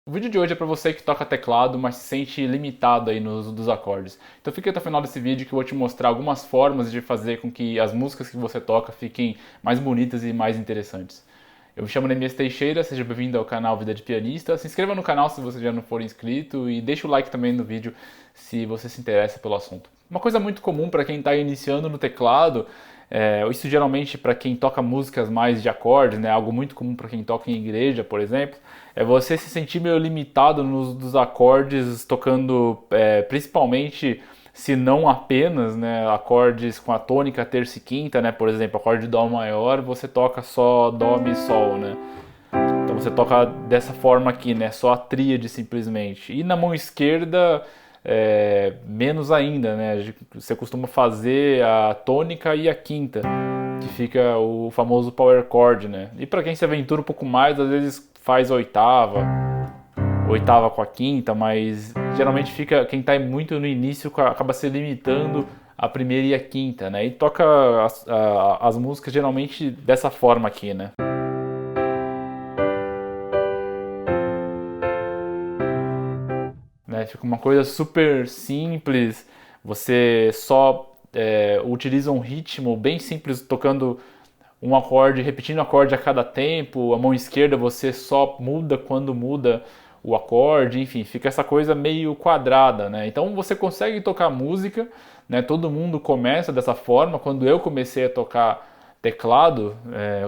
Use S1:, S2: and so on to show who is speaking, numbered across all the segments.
S1: O vídeo de hoje é para você que toca teclado, mas se sente limitado aí no uso dos acordes. Então fica até o final desse vídeo que eu vou te mostrar algumas formas de fazer com que as músicas que você toca fiquem mais bonitas e mais interessantes. Eu me chamo Neemias Teixeira, seja bem-vindo ao canal Vida de Pianista. Se inscreva no canal se você já não for inscrito e deixa o like também no vídeo se você se interessa pelo assunto. Uma coisa muito comum para quem está iniciando no teclado, isso geralmente para quem toca músicas mais de acordes, né, algo muito comum para quem toca em igreja, por exemplo, é você se sentir meio limitado nos dos acordes, tocando principalmente, se não apenas, né, acordes com a tônica, terça e quinta, né, por exemplo, acorde de Dó maior, você toca só Dó, Mi, Sol, né. Então você toca dessa forma aqui, né, só a tríade simplesmente. E na mão esquerda, menos ainda, né, você costuma fazer a tônica e a quinta, que fica o famoso power chord, né. E para quem se aventura um pouco mais, às vezes faz oitava com a quinta, mas geralmente fica quem está muito no início acaba se limitando a primeira e a quinta, né? E toca as músicas geralmente dessa forma aqui, né? Fica uma coisa super simples. Você só utiliza um ritmo bem simples, tocando um acorde, repetindo o acorde a cada tempo. A mão esquerda você só muda quando muda o acorde, enfim, fica essa coisa meio quadrada, né? Então você consegue tocar música, né? Todo mundo começa dessa forma. Quando eu comecei a tocar teclado,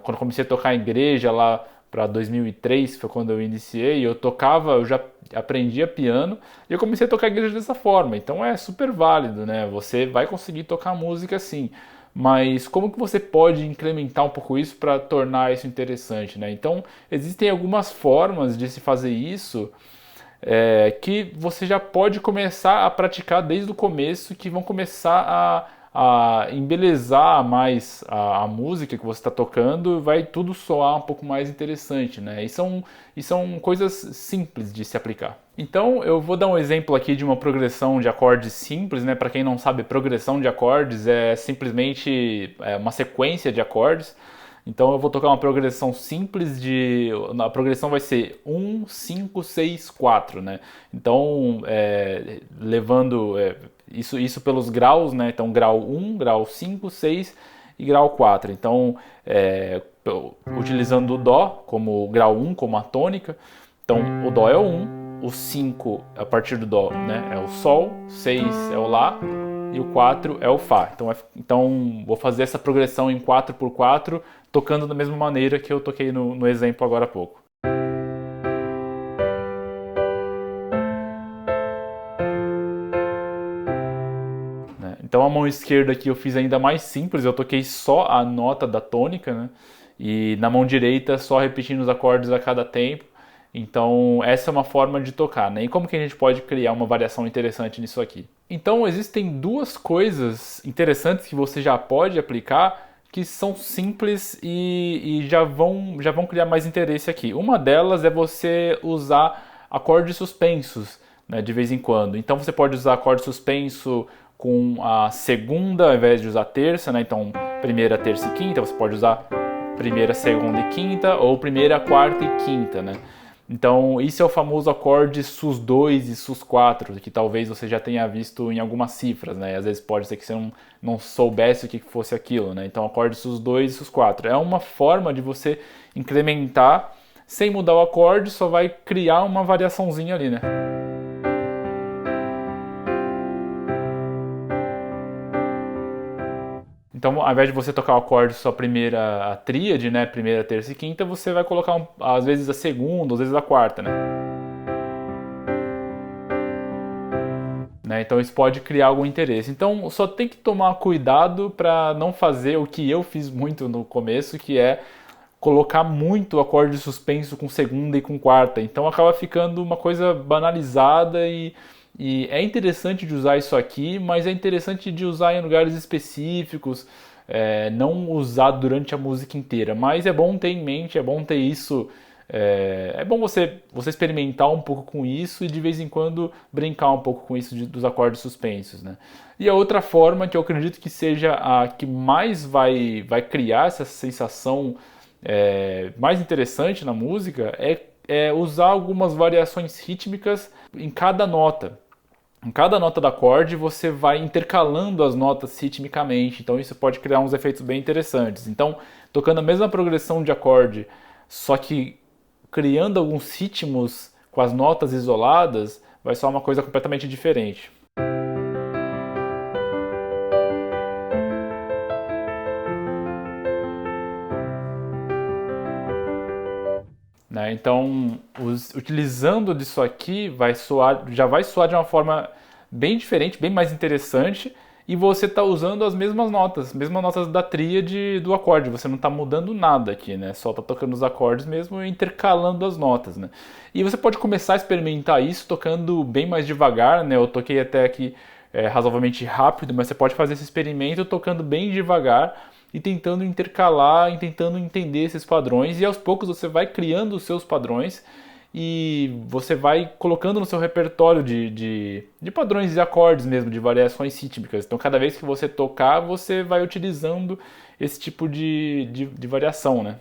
S1: quando eu comecei a tocar em igreja lá para 2003, foi quando eu iniciei, eu já aprendia piano e eu comecei a tocar em igreja dessa forma. Então é super válido, né? Você vai conseguir tocar música assim. Mas como que você pode incrementar um pouco isso para tornar isso interessante, né? Então existem algumas formas de se fazer isso que você já pode começar a praticar desde o começo, que vão começar a embelezar mais a música que você está tocando, vai tudo soar um pouco mais interessante, né? E são coisas simples de se aplicar. Então eu vou dar um exemplo aqui de uma progressão de acordes simples, né? Para quem não sabe, progressão de acordes é simplesmente uma sequência de acordes. Então eu vou tocar uma progressão simples de. A progressão vai ser 1, 5, 6, 4, né? Então, levando isso pelos graus, né? Então, grau 1, grau 5, 6 e grau 4. Então, utilizando o Dó como grau 1, como a tônica. Então, o Dó é o 1, o 5 a partir do Dó, né? É o Sol, 6 é o Lá e o 4 é o Fá. Então vou fazer essa progressão em 4x4, tocando da mesma maneira que eu toquei no exemplo agora há pouco. Né? Então a mão esquerda aqui eu fiz ainda mais simples, eu toquei só a nota da tônica, né? E na mão direita só repetindo os acordes a cada tempo. Então essa é uma forma de tocar, né? E como que a gente pode criar uma variação interessante nisso aqui? Então existem duas coisas interessantes que você já pode aplicar que são simples e já vão criar mais interesse aqui. Uma delas é você usar acordes suspensos, né, de vez em quando. Então você pode usar acorde suspenso com a segunda ao invés de usar a terça, né? Então primeira, terça e quinta, você pode usar primeira, segunda e quinta ou primeira, quarta e quinta, né? Então, isso é o famoso acorde sus2 e sus4, que talvez você já tenha visto em algumas cifras, né? Às vezes pode ser que você não soubesse o que fosse aquilo, né? Então, acorde sus2 e sus4. É uma forma de você incrementar, sem mudar o acorde, só vai criar uma variaçãozinha ali, né? Então, ao invés de você tocar o acorde só primeira a tríade, né, primeira, terça e quinta, você vai colocar às vezes a segunda, às vezes a quarta, né? Então isso pode criar algum interesse. Então só tem que tomar cuidado para não fazer o que eu fiz muito no começo, que é colocar muito acorde suspenso com segunda e com quarta. Então acaba ficando uma coisa banalizada e é interessante de usar isso aqui, mas é interessante de usar em lugares específicos, não usar durante a música inteira. Mas é bom ter em mente, é bom ter isso. É bom você experimentar um pouco com isso e de vez em quando brincar um pouco com isso dos acordes suspensos, né? E a outra forma que eu acredito que seja a que mais vai criar essa sensação mais interessante na música usar algumas variações rítmicas em cada nota. Em cada nota do acorde você vai intercalando as notas ritmicamente, então isso pode criar uns efeitos bem interessantes. Então, tocando a mesma progressão de acorde, só que criando alguns ritmos com as notas isoladas, vai soar uma coisa completamente diferente. Né? Então, utilizando disso aqui, já vai soar de uma forma bem diferente, bem mais interessante, e você está usando as mesmas notas da tríade do acorde. Você não está mudando nada aqui, né? Só está tocando os acordes mesmo e intercalando as notas, né? E você pode começar a experimentar isso tocando bem mais devagar, né? Eu toquei até aqui razoavelmente rápido, mas você pode fazer esse experimento tocando bem devagar e tentando intercalar, e tentando entender esses padrões, e aos poucos você vai criando os seus padrões e você vai colocando no seu repertório de padrões de acordes mesmo, de variações rítmicas. Então cada vez que você tocar, você vai utilizando esse tipo de variação, né?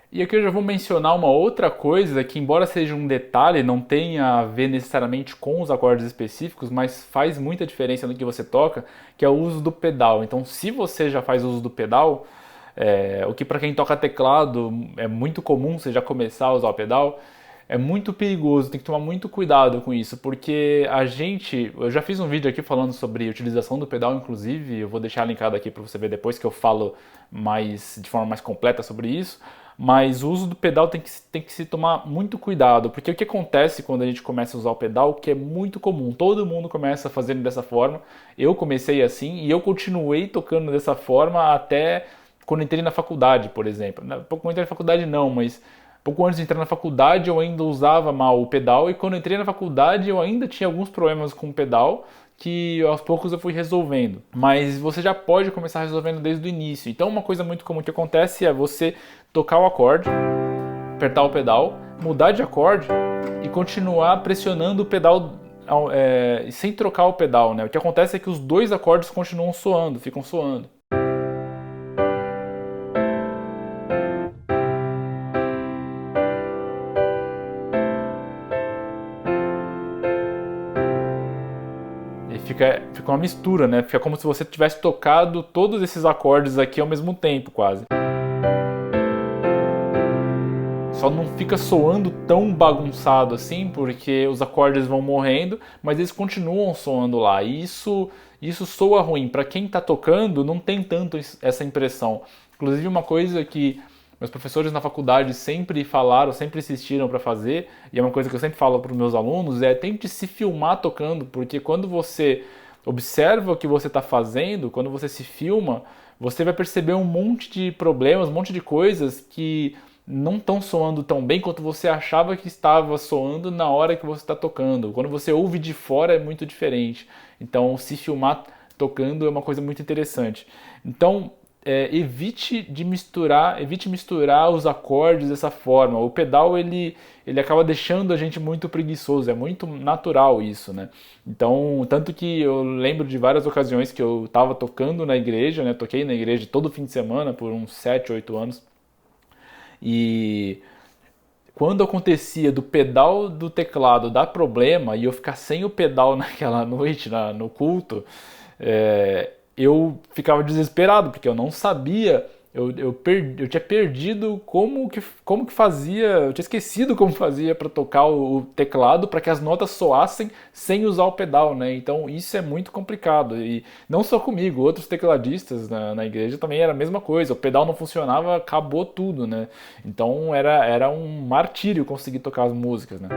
S1: E aqui eu já vou mencionar uma outra coisa que, embora seja um detalhe, não tenha a ver necessariamente com os acordes específicos, mas faz muita diferença no que você toca, que é o uso do pedal. Então, se você já faz uso do pedal, o que para quem toca teclado é muito comum você já começar a usar o pedal, é muito perigoso, tem que tomar muito cuidado com isso, porque eu já fiz um vídeo aqui falando sobre a utilização do pedal, inclusive, eu vou deixar linkado aqui para você ver depois que eu falo de forma mais completa sobre isso. Mas o uso do pedal tem que se tomar muito cuidado, porque o que acontece quando a gente começa a usar o pedal, que é muito comum, todo mundo começa fazendo dessa forma, eu comecei assim e eu continuei tocando dessa forma até quando entrei na faculdade, por exemplo. Pouco entrei na faculdade não, mas pouco antes de entrar na faculdade eu ainda usava mal o pedal, e quando entrei na faculdade eu ainda tinha alguns problemas com o pedal, que aos poucos eu fui resolvendo. Mas você já pode começar resolvendo desde o início. Então uma coisa muito comum que acontece é você tocar o acorde, apertar o pedal, mudar de acorde e continuar pressionando o pedal sem trocar o pedal, né? O que acontece é que os dois acordes continuam soando, ficam soando. Fica uma mistura, né? Fica como se você tivesse tocado todos esses acordes aqui ao mesmo tempo, quase. Só não fica soando tão bagunçado assim, porque os acordes vão morrendo, mas eles continuam soando lá. E isso soa ruim. Para quem está tocando, não tem tanto essa impressão. Inclusive, uma coisa que meus professores na faculdade sempre falaram, sempre insistiram para fazer, e é uma coisa que eu sempre falo para os meus alunos, tente se filmar tocando, porque quando você observa o que você está fazendo, quando você se filma, você vai perceber um monte de problemas, um monte de coisas que não estão soando tão bem quanto você achava que estava soando na hora que você está tocando. Quando você ouve de fora é muito diferente. Então, se filmar tocando é uma coisa muito interessante. Então, evite misturar os acordes dessa forma. O pedal ele acaba deixando a gente muito preguiçoso, é muito natural isso, né? Então, tanto que eu lembro de várias ocasiões que eu estava tocando na igreja, né? Toquei na igreja todo fim de semana por uns 7, 8 anos. E quando acontecia do pedal do teclado dar problema e eu ficar sem o pedal naquela noite no culto, eu ficava desesperado, porque eu não sabia, eu tinha perdido como que fazia, eu tinha esquecido como fazia para tocar o teclado para que as notas soassem sem usar o pedal, né? Então isso é muito complicado, e não só comigo, outros tecladistas na igreja também era a mesma coisa, o pedal não funcionava, acabou tudo, né? Então era um martírio conseguir tocar as músicas, né?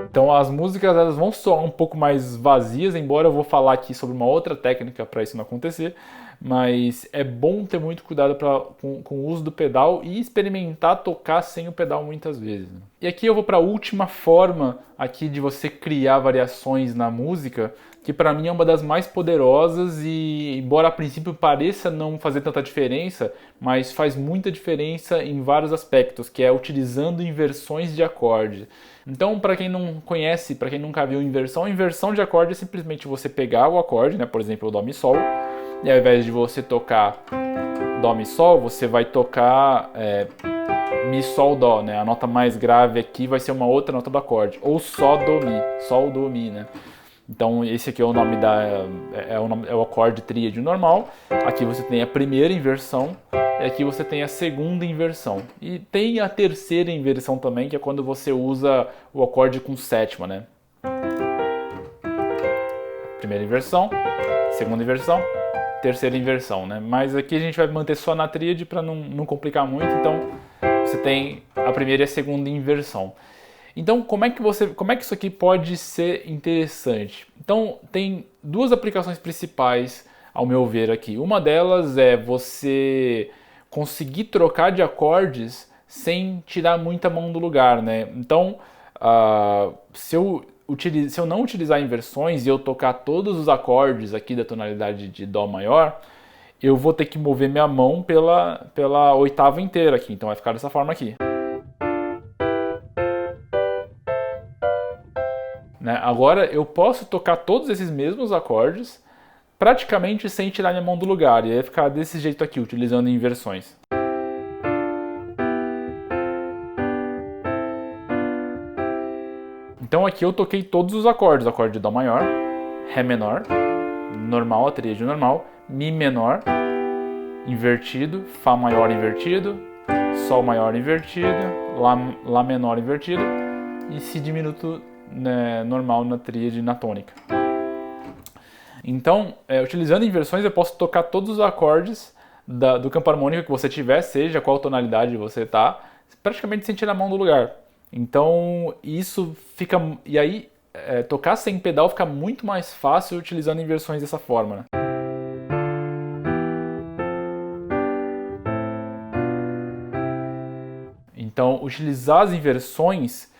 S1: Então as músicas elas vão soar um pouco mais vazias, embora eu vou falar aqui sobre uma outra técnica para isso não acontecer, Mas é bom ter muito cuidado com o uso do pedal e experimentar tocar sem o pedal muitas vezes. E aqui eu vou para a última forma aqui de você criar variações na música, que para mim é uma das mais poderosas e, embora a princípio pareça não fazer tanta diferença, mas faz muita diferença em vários aspectos, que é utilizando inversões de acorde. Então, para quem não conhece, para quem nunca viu inversão de acorde é simplesmente você pegar o acorde, né, por exemplo, o Dó, Mi, Sol, e ao invés de você tocar Dó, Mi, Sol, você vai tocar Mi, Sol, Dó, né? A nota mais grave aqui vai ser uma outra nota do acorde, ou Sol, Do, Mi, né? Então esse aqui é o nome é o acorde tríade normal. Aqui você tem a primeira inversão e aqui você tem a segunda inversão. E tem a terceira inversão também, que é quando você usa o acorde com sétima, né? Primeira inversão, segunda inversão, terceira inversão, né? Mas aqui a gente vai manter só na tríade para não complicar muito, então você tem a primeira e a segunda inversão. Então, como é que isso aqui pode ser interessante? Então, tem duas aplicações principais, ao meu ver aqui. Uma delas é você conseguir trocar de acordes sem tirar muita mão do lugar, né? Então, se eu não utilizar inversões e eu tocar todos os acordes aqui da tonalidade de Dó maior, eu vou ter que mover minha mão pela oitava inteira aqui. Então, vai ficar dessa forma aqui. Né? Agora eu posso tocar todos esses mesmos acordes praticamente sem tirar minha mão do lugar, e aí vai ficar desse jeito aqui, utilizando inversões. Então aqui eu toquei todos os acordes, acorde de Dó maior, Ré menor, normal, a tríade normal, Mi menor, invertido, Fá maior invertido, Sol maior invertido, Lá menor invertido e Si diminuto, né, normal na tríade na tônica. Então, utilizando inversões, eu posso tocar todos os acordes do campo harmônico que você tiver, seja qual tonalidade você está, praticamente sem tirar a mão do lugar. Então, isso fica... E aí, tocar sem pedal fica muito mais fácil utilizando inversões dessa forma, né? Então, utilizar as inversões...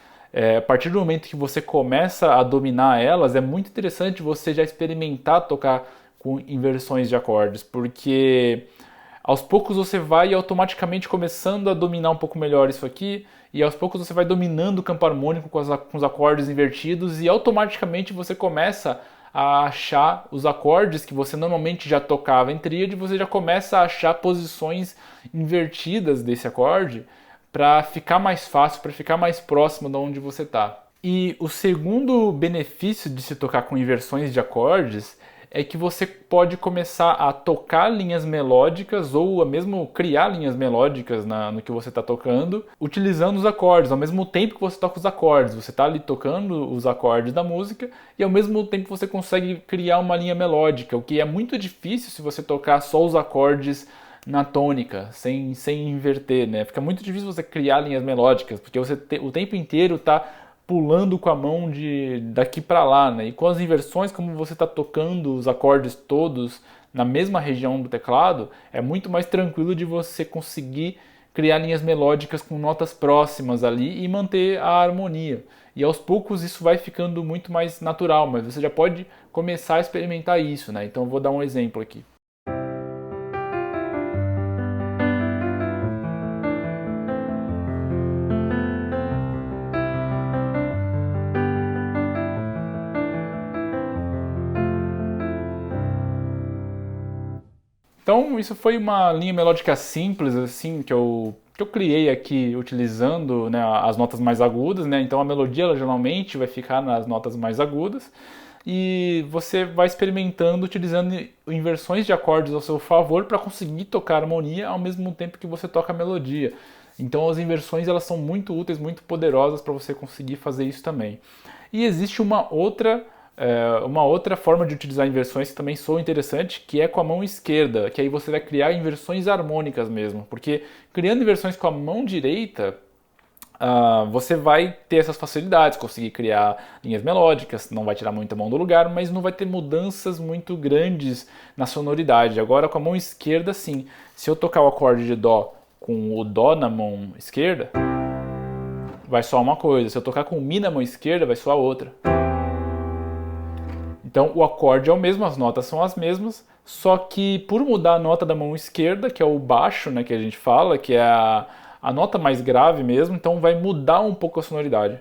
S1: a partir do momento que você começa a dominar elas, é muito interessante você já experimentar tocar com inversões de acordes, porque aos poucos você vai automaticamente começando a dominar um pouco melhor isso aqui, e aos poucos você vai dominando o campo harmônico com os acordes invertidos, e automaticamente você começa a achar os acordes que você normalmente já tocava em tríade, você já começa a achar posições invertidas desse acorde, para ficar mais fácil, para ficar mais próximo de onde você está. E o segundo benefício de se tocar com inversões de acordes é que você pode começar a tocar linhas melódicas ou mesmo criar linhas melódicas no que você está tocando, utilizando os acordes. Ao mesmo tempo que você toca os acordes, você está ali tocando os acordes da música e ao mesmo tempo você consegue criar uma linha melódica, o que é muito difícil se você tocar só os acordes na tônica, sem inverter, né? Fica muito difícil você criar linhas melódicas, porque você o tempo inteiro está pulando com a mão daqui para lá, né? E com as inversões, como você está tocando os acordes todos na mesma região do teclado, é muito mais tranquilo de você conseguir criar linhas melódicas com notas próximas ali e manter a harmonia. E aos poucos isso vai ficando muito mais natural, mas você já pode começar a experimentar isso, né? Então eu vou dar um exemplo aqui. Então, isso foi uma linha melódica simples, assim, que eu criei aqui utilizando, né, as notas mais agudas, né? Então a melodia ela geralmente vai ficar nas notas mais agudas e você vai experimentando utilizando inversões de acordes ao seu favor para conseguir tocar a harmonia ao mesmo tempo que você toca a melodia. Então as inversões elas são muito úteis, muito poderosas para você conseguir fazer isso também. E existe uma outra forma de utilizar inversões que também soa interessante, que é com a mão esquerda, que aí você vai criar inversões harmônicas mesmo, porque criando inversões com a mão direita, você vai ter essas facilidades, conseguir criar linhas melódicas, não vai tirar muita mão do lugar, mas não vai ter mudanças muito grandes na sonoridade. Agora com a mão esquerda, sim. Se eu tocar o acorde de Dó com o Dó na mão esquerda, vai soar uma coisa. Se eu tocar com o Mi na mão esquerda, vai soar outra. Então o acorde é o mesmo, as notas são as mesmas, só que por mudar a nota da mão esquerda, que é o baixo, né, que a gente fala, que é a nota mais grave mesmo, então vai mudar um pouco a sonoridade.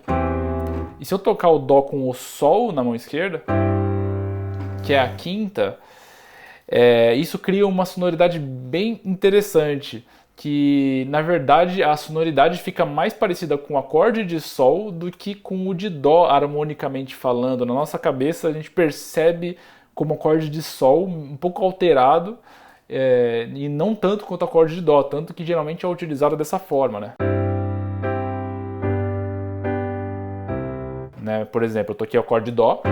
S1: E se eu tocar o Dó com o Sol na mão esquerda, que é a quinta, isso cria uma sonoridade bem interessante, que na verdade a sonoridade fica mais parecida com o acorde de Sol do que com o de Dó, harmonicamente falando. Na nossa cabeça a gente percebe como acorde de Sol um pouco alterado, e não tanto quanto o acorde de Dó, tanto que geralmente é utilizado dessa forma, né? Por exemplo, eu toquei o acorde de Dó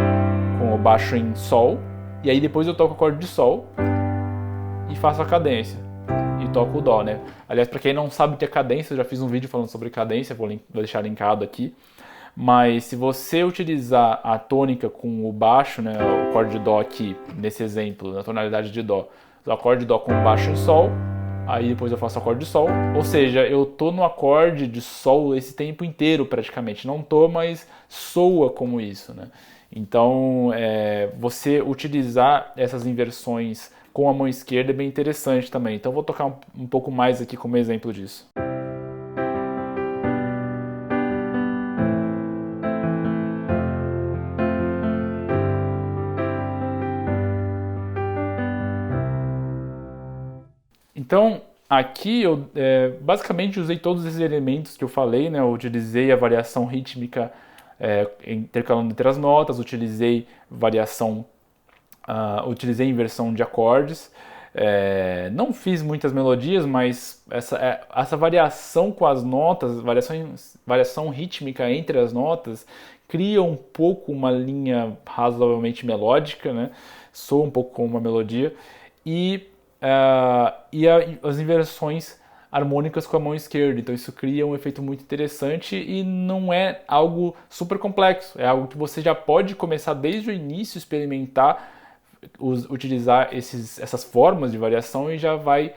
S1: com o baixo em Sol, e aí depois eu toco o acorde de Sol e faço a cadência e toco o Dó, né? Aliás, para quem não sabe o que é cadência, eu já fiz um vídeo falando sobre cadência, vou deixar linkado aqui. Mas se você utilizar a tônica com o baixo, né, o acorde de Dó aqui, nesse exemplo, na tonalidade de Dó, o acorde de Dó com o baixo em Sol, aí depois eu faço o acorde de Sol, ou seja, eu tô no acorde de Sol esse tempo inteiro praticamente, não tô, mas soa como isso, né? Então, você utilizar essas inversões com a mão esquerda é bem interessante também. Então, vou tocar um pouco mais aqui como exemplo disso. Então, aqui eu basicamente usei todos esses elementos que eu falei, né? Eu utilizei a variação rítmica intercalando entre as notas, utilizei utilizei inversão de acordes. Não fiz muitas melodias, mas essa variação com as notas, variação rítmica entre as notas, cria um pouco uma linha razoavelmente melódica, né? Soa um pouco como uma melodia. As inversões harmônicas com a mão esquerda. Então isso cria um efeito muito interessante e não é algo super complexo. É algo que você já pode começar desde o início, experimentar, utilizar essas formas de variação e já vai,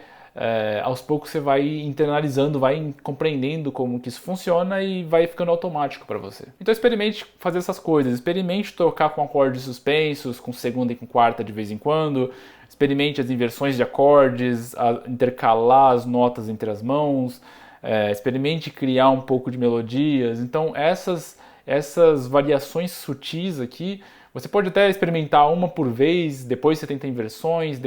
S1: aos poucos você vai internalizando, vai compreendendo como que isso funciona e vai ficando automático para você. Então experimente fazer essas coisas, experimente tocar com acordes suspensos, com segunda e com quarta de vez em quando, experimente as inversões de acordes, intercalar as notas entre as mãos, experimente criar um pouco de melodias. Então essas variações sutis aqui, você pode até experimentar uma por vez, depois você tenta inversões,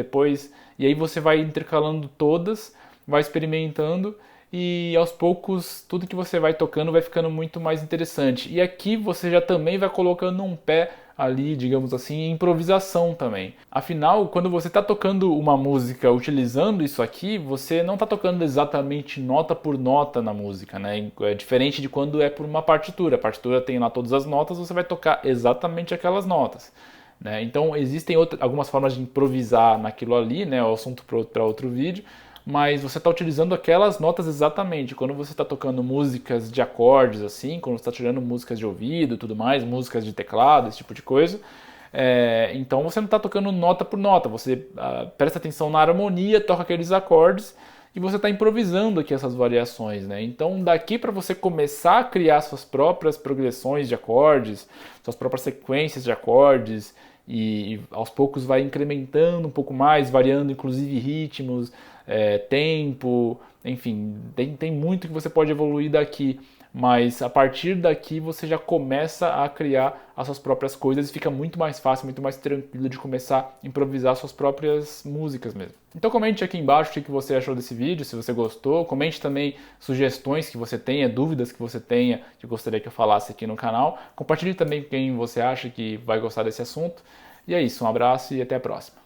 S1: e aí você vai intercalando todas, vai experimentando e aos poucos tudo que você vai tocando vai ficando muito mais interessante. E aqui você já também vai colocando um pé ali, digamos assim, em improvisação também. Afinal, quando você está tocando uma música utilizando isso aqui, você não está tocando exatamente nota por nota na música, né? É diferente de quando é por uma partitura. A partitura tem lá todas as notas, você vai tocar exatamente aquelas notas, né? Então existem algumas formas de improvisar naquilo ali, né? É o assunto para outro vídeo. Mas você está utilizando aquelas notas exatamente. Quando você está tocando músicas de acordes, assim, quando você está tirando músicas de ouvido, tudo mais, músicas de teclado, esse tipo de coisa, então você não está tocando nota por nota. Você presta atenção na harmonia, toca aqueles acordes e você está improvisando aqui essas variações, né? Então daqui para você começar a criar suas próprias progressões de acordes, suas próprias sequências de acordes e aos poucos vai incrementando um pouco mais, variando inclusive ritmos, tempo, enfim, tem muito que você pode evoluir daqui, mas a partir daqui você já começa a criar as suas próprias coisas e fica muito mais fácil, muito mais tranquilo de começar a improvisar suas próprias músicas mesmo. Então comente aqui embaixo o que você achou desse vídeo, se você gostou, comente também sugestões que você tenha, dúvidas que você tenha, que gostaria que eu falasse aqui no canal, compartilhe também com quem você acha que vai gostar desse assunto, e é isso, um abraço e até a próxima.